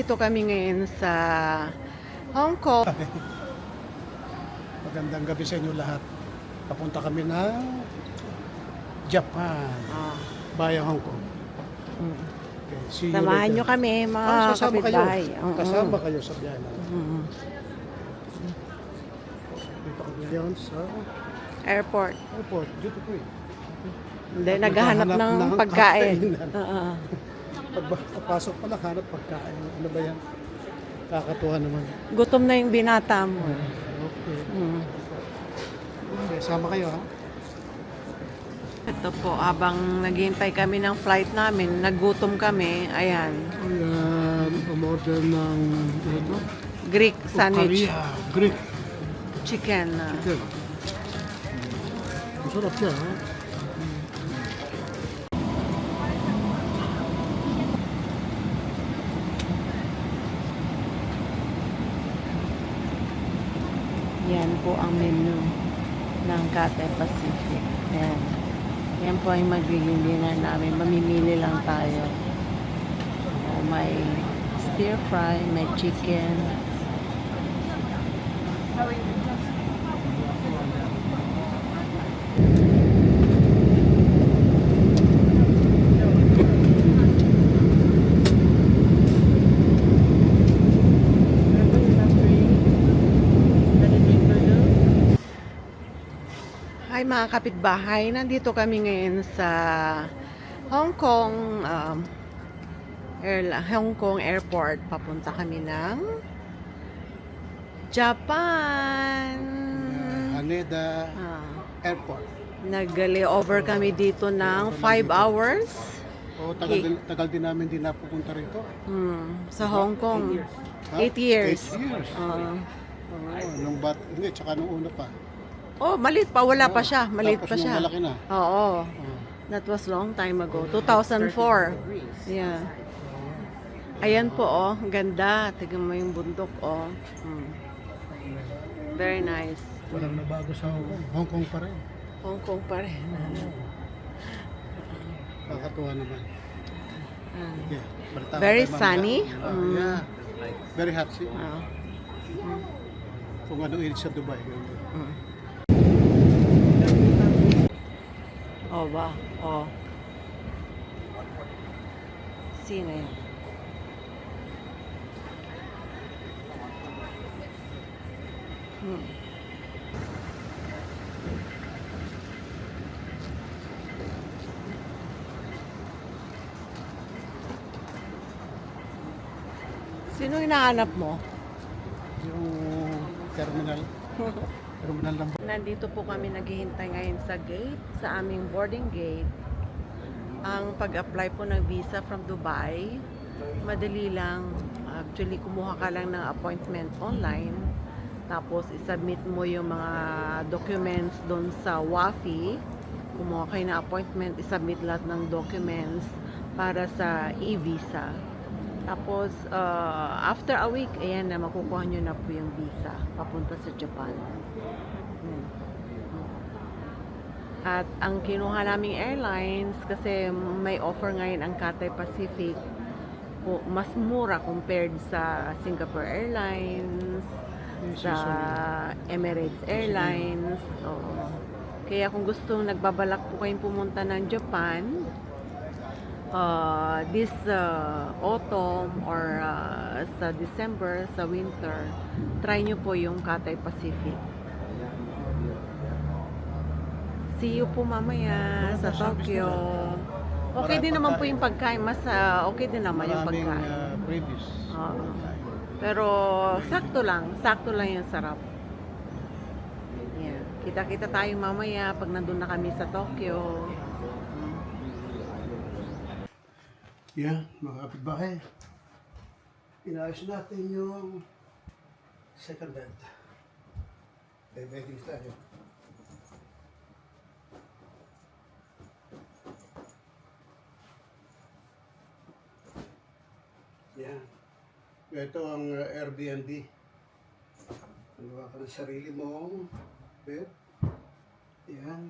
nandito kami ngayon sa Hong Kong. Magandang gabi sa inyo lahat. Papunta kami ng Japan, via Hong Kong. Okay, see you Samahan later. nyo kami, mga Sasama kayo. kapitbahay. Kasama kayo sa biyahe natin. Dito kami ngayon sa Airport. airport. Dito po eh. Hindi, At naghahanap ng pagkain. kakainan. Pagpasok pa lang, hanap pagkain. Ano ba yan? Kakatuwa naman. Gutom na yung binata mo. Okay. Okay, sama kayo ha? Ito po, habang naghihintay kami ng flight namin, nagutom kami. Ayan, Ayan, umorder ng ito. Greek sandwich, Korea, Greek. chicken. Chicken. Masarap siya ha? Yan po ang menu ng Cathay Pacific. Ayan. Yan po ay magiging dinner namin. Mamimili lang tayo. May stir fry, may chicken. Hi mga kapitbahay, nandito kami ngayon sa Hong Kong Hong Kong Airport. Papunta kami ng Japan. Haneda Ah, Airport. Nag-layover kami dito ng 5 hours O, tagal din namin din napupunta rito. sa Hong Kong. Ha? 8 years. 8 years. Ah. Hindi, tsaka nung una pa. Oh, maliit pa. Wala pa siya. Maliit Tapos pa nung siya. malaki na. Oo. Oh. That was long time ago. 2004. Yeah. Ayan po, oh. Ang ganda. Tignan mo yung bundok, oh. Very nice. Walang nabago sa Hong Kong. Hong Kong pa rin. Hong Kong pa rin. Kakatuwa naman. Yeah. Balita Very kay Ma'am sunny. Yan. Yeah. Very hot siya. Ah. Kung ano init sa Dubai. Oh, ba? Oh. Sino yun? Sino hinahanap mo? Yung terminal. Terminal ng Nandito po kami naghihintay ngayon sa gate, sa aming boarding gate. Ang pag-apply po ng visa from Dubai, madali lang. Actually, kumuha ka lang ng appointment online. Tapos, isubmit mo yung mga documents doon sa WAFI. Kumuha kayo ng appointment, isubmit lahat ng documents para sa e-visa. Tapos, after a week, ayan na, makukuha nyo na po yung visa papunta sa Japan. At ang kinuha naming airlines, kasi may offer ngayon ang Cathay Pacific, mas mura compared sa Singapore Airlines, sa Emirates Airlines. Oo. Kaya kung gusto nagbabalak po kayong pumunta ng Japan, this autumn or sa December, sa winter, try nyo po yung Cathay Pacific. See you po mamaya sa Tokyo. Okay din naman po yung pagkain. Mas okay din naman yung maraming pagkain. previous. Oo. Pero sakto lang yung sarap. Yeah. Kita-kita tayo mamaya pag nandun na kami sa Tokyo. Yeah, mga kapitbahay. Inaayos natin yung second bed. Bedding tayo. Yan. Ito ang Airbnb. Gawa ka ng sarili mong bed. Yan.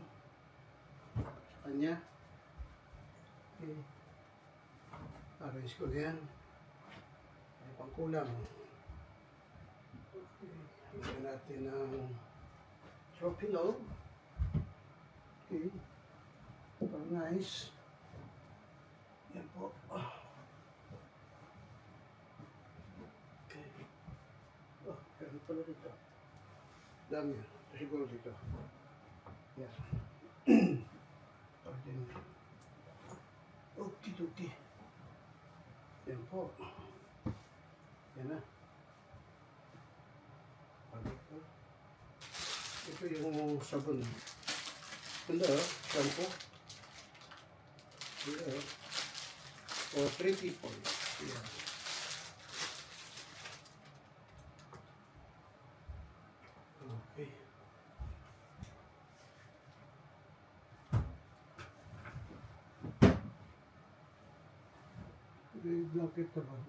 Sa kanya. Okay. Arrange ko yan. pangkulang. Okay. Lagyan natin ng throw pillow. Okay. For nice. Yan po. Okay. Oh, meron pala dito. Dami. Siguro dito. Yes. Okay, okay. Yan po. Yan na. Ito yung sabon. Ito, shampoo. Ito. For 3 people. Yan. Okay. Bakit naman?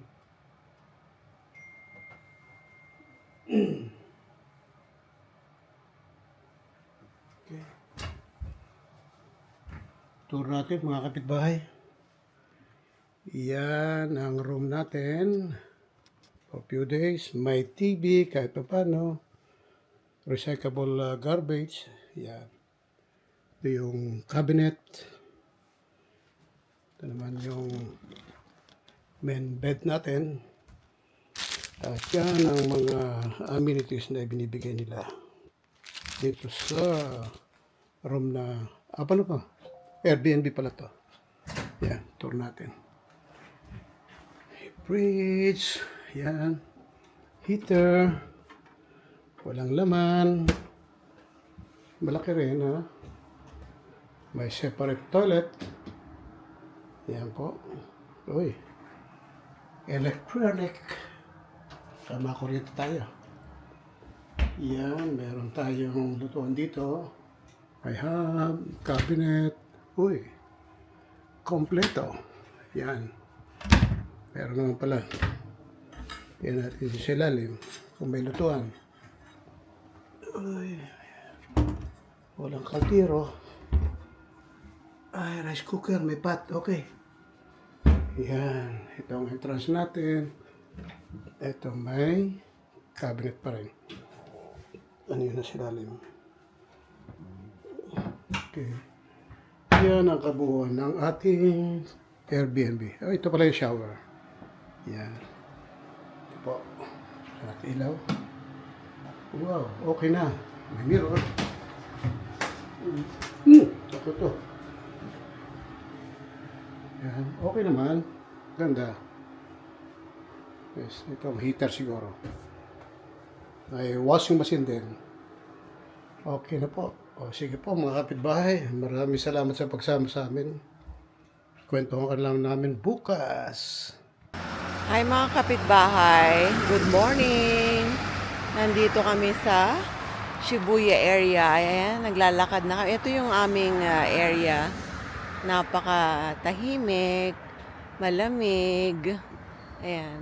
Okay. Tour natin mga kapitbahay. Yan ang room natin. For a few days. May TV kahit pa paano. Recyclable garbage. Yan. Ito yung cabinet. Ito naman yung main bed natin. At yan ang mga amenities na binibigay nila dito sa room na paano pa? Airbnb pala to. Yan, tour natin. Fridge. Yan. Heater. Walang laman. Malaki rin, ha? May separate toilet. Yan po. Uy. Electronic. Sama kuryente tayo. Yan, meron tayong lutuan dito. May hub, cabinet. Uy, kompleto. Yan. Meron naman pala. Yan natin sa ilalim. Kung may lutuan. Uy. Walang kaldero. Ay, rice cooker. May pot. Okay. Yan. Ito ang entrance natin. Ito may cabinet pa rin. Ano yun na silalim? Okay. Yan ang kabuuan ng ating Airbnb. Oh, ito pala yung shower. Yan. Ito po. Sa ilaw. Wow, okay na. May mirror. Ito to. Yan. Okay naman. Ganda. Yes, ito ang heater siguro. May washing machine din. Okay na po. O sige po mga kapitbahay. Maraming salamat sa pagsama sa amin. Kwentuhan ka lang namin bukas. Hi mga kapitbahay. Good morning. Nandito kami sa Shibuya area. Ayan, naglalakad na kami. Ito yung aming area. Napaka-tahimik, malamig. Ayan.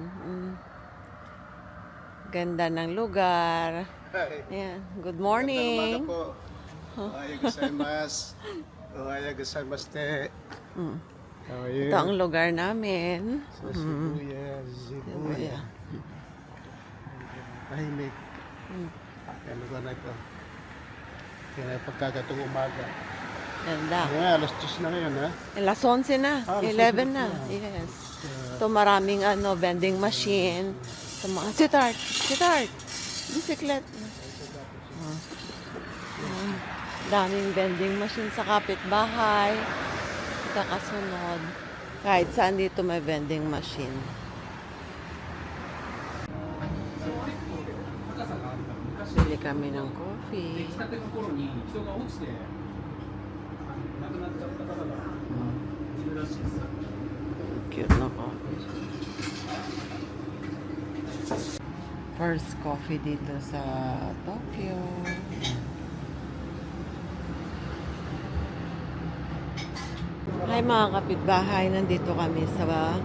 Ganda ng lugar. Ayan. Good morning. Ohayou gozaimasu. Ohayou gozaimasu. How are you? Ito ang lugar namin. Sa Shibuya. Tahimik. Ang lugar na ito. Kaya pagkakatong umaga. Ganda. Yeah, alas 10 na ngayon, ha? Alas 11 na. Alas 11 11 na. na. Yes. Ito maraming vending machine. Sa mga sitart. Bisiklet. Daming vending machine sa kapitbahay. Kakasunod. Kahit saan dito may vending machine. Bili kami ng coffee. Cute na coffee. First coffee dito sa Tokyo. Hi mga kapitbahay, nandito kami sa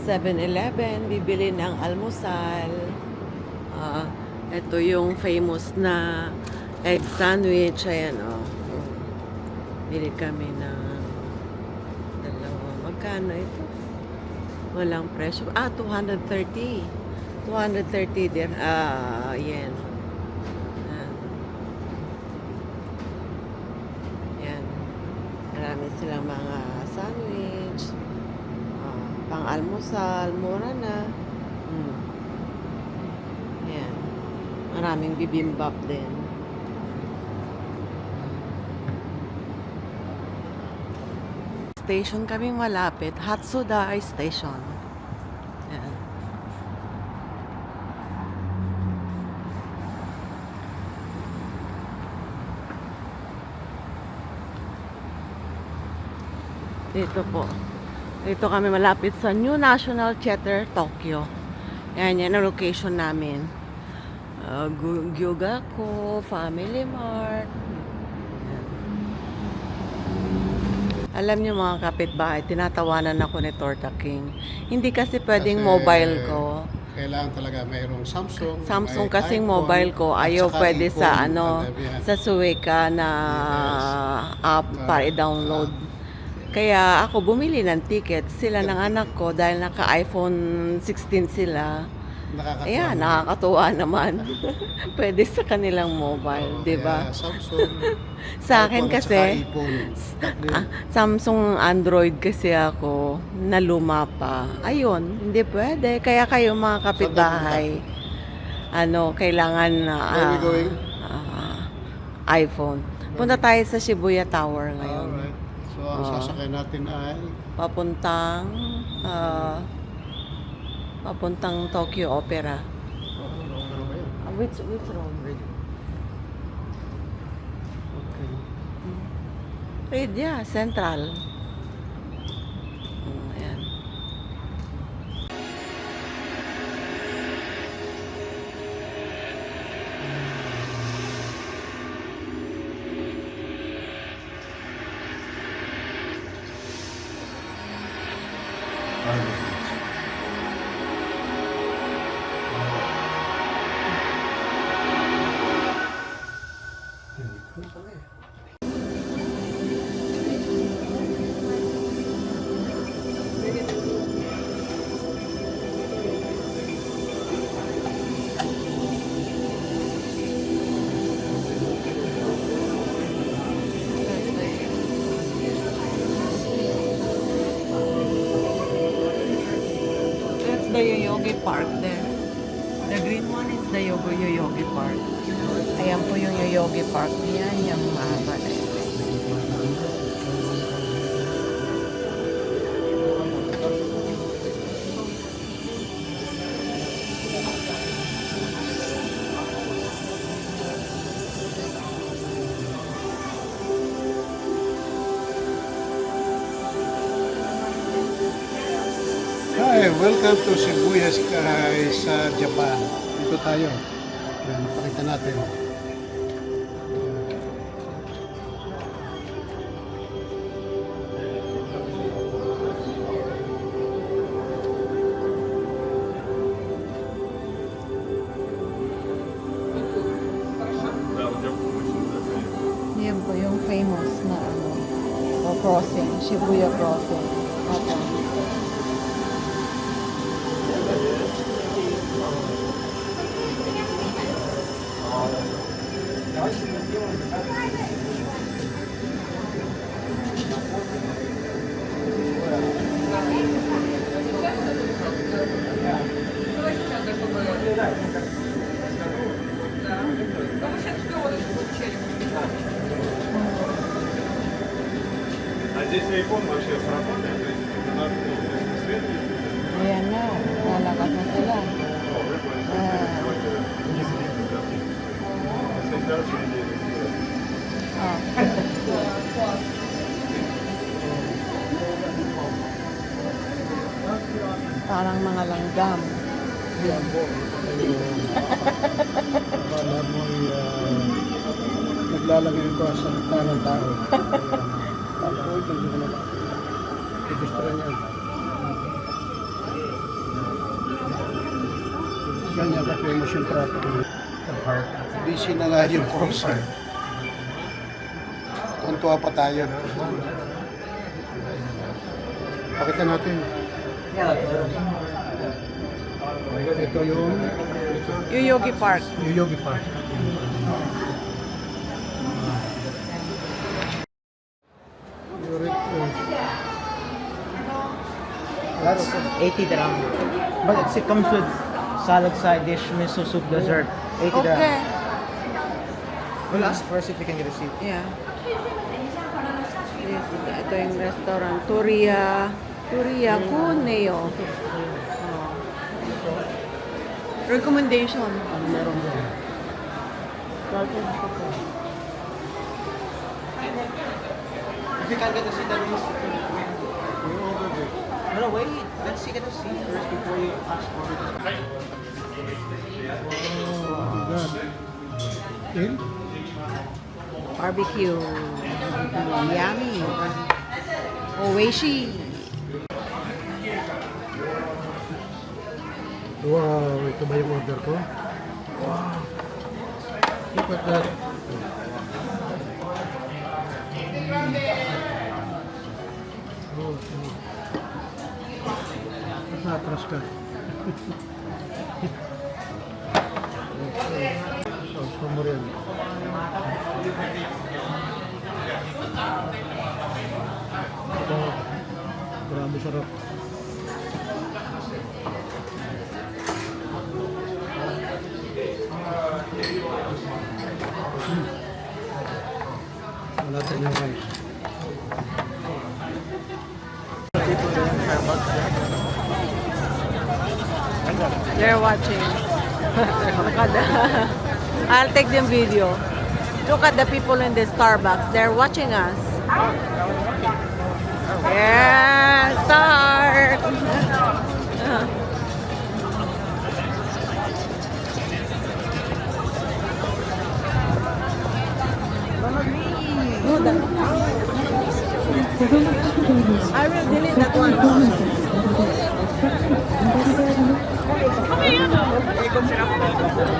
7-Eleven, bibili ng almusal. Ito yung famous na egg sandwich. Ayan o. Bili kami ng dalawa. Magkano ito? Walang presyo. 230. 230 din. Yen. Yan. Yan. Marami silang mga sandwich. Pang-almusal. Mura na. Yan. Maraming bibimbap din. Station kaming malapit. Hatsudai Station. Yan. Dito po. Dito kami malapit sa New National Theater, Tokyo. Yan ang location namin. Gyugaku, Family Mart. Yan. Alam niyo mga kapitbahay, tinatawanan ako ni Torta King. Hindi kasi pwedeng Kasi mobile ko. Kailangan talaga mayroong Samsung. Samsung may kasing iPhone, mobile ko, at ayaw saka pwede sa iPhone, sa Suica na app para i-download. Kaya ako bumili ng ticket. Sila ng anak ko dahil naka-iPhone 16 sila. Nakakatawa. Ayan, nakakatuwa naman. Pwede sa kanilang mobile, di ba? Kaya Samsung. Sa akin iPhone at kasi, saka iPhone. Tatlo yun. Samsung Android kasi ako na luma pa. Ayun, hindi pwede. Kaya kayo mga kapitbahay, kailangan Where are we going? iPhone. Punta tayo sa Shibuya Tower ngayon. Alright. So, ang sasakay natin ay Papuntang Tokyo Opera. Which road? Okay. Yeah, Central. Ayan. That's the Yoyogi Park there. The green one is the Yoyogi Park. Ayan po yung Yoyogi Park. Yan yung mahaba na yun. Hi, welcome to Shibuya sa Japan. Dito tayo. Yan, pakita natin. Yan po yung famous na crossing, Shibuya Crossing. Okay. А здесь iPhone вообще сработает, то есть надо, ну, свет Ayan na, lalakas na sila. Parang mga langgam. Akala mo ay naglalagay ko sa mata ng tao. Akala ko ito, hindi ko na lang. Registro niya. Ganyan ka famous yung traffic. Busy na nga yung crosser. Tuntua pa tayo. Pakita natin. Ito yung Yoyogi Park. Yoyogi Park. That's 80 dirham. But it comes with salad side dish, miso soup, dessert. 80 dirham. Okay. We'll ask first if we can get a seat. Yeah. Yes, ito yung restaurant. Turia Cuneo. Oh. Recommendation. Ano meron doon? If you can't get a seat, then we'll No, wait. Let's see, get a seat first before you ask for it. In? Barbecue. Yummy. Oishi. Wow, ito ba yung order ko? Wow. Look at that. Oh, natras ka. Sauce mo rin. Ito, grabe sarap. Wala tayong rice. They're watching. Look at the, I'll take them video. Look at the people in the Starbucks. They're watching us. Yeah, start. I will delete that one.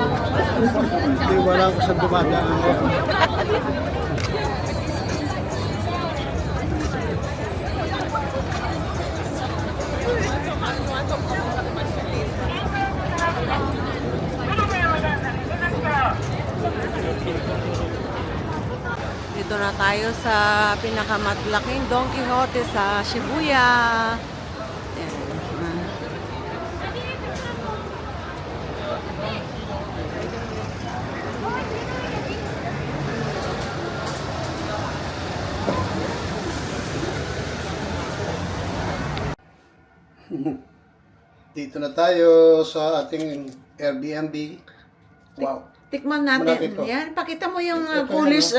Hindi, wala ko sa dumadaan. Dito na tayo sa pinakamatlaking Don Quixote sa Shibuya. Ayan. Dito na tayo sa ating Airbnb. Wow. Tikman natin. Malapit to. Yan, pakita mo yung Ito coolish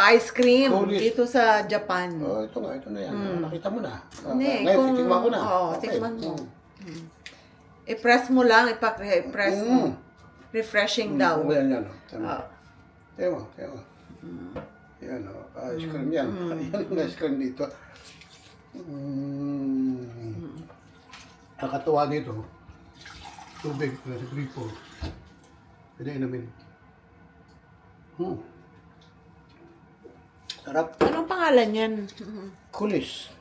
ice cream Coolish. dito sa Japan. Oh, ito na yan. Nakita mo na. Hindi, Ngayon, kung- titikman ko na. oo, Okay. tikman mo. I-press mo lang, ipa-press mo. Refreshing daw. Oh, yan. Tama. Ah. Tiyan mo. Yan, ice cream yan. Yan ang ice cream dito. Nakakatuwa dito. Tubig, sa gripo. Pwede inamin. Sarap. Anong pangalan yan? Kulis.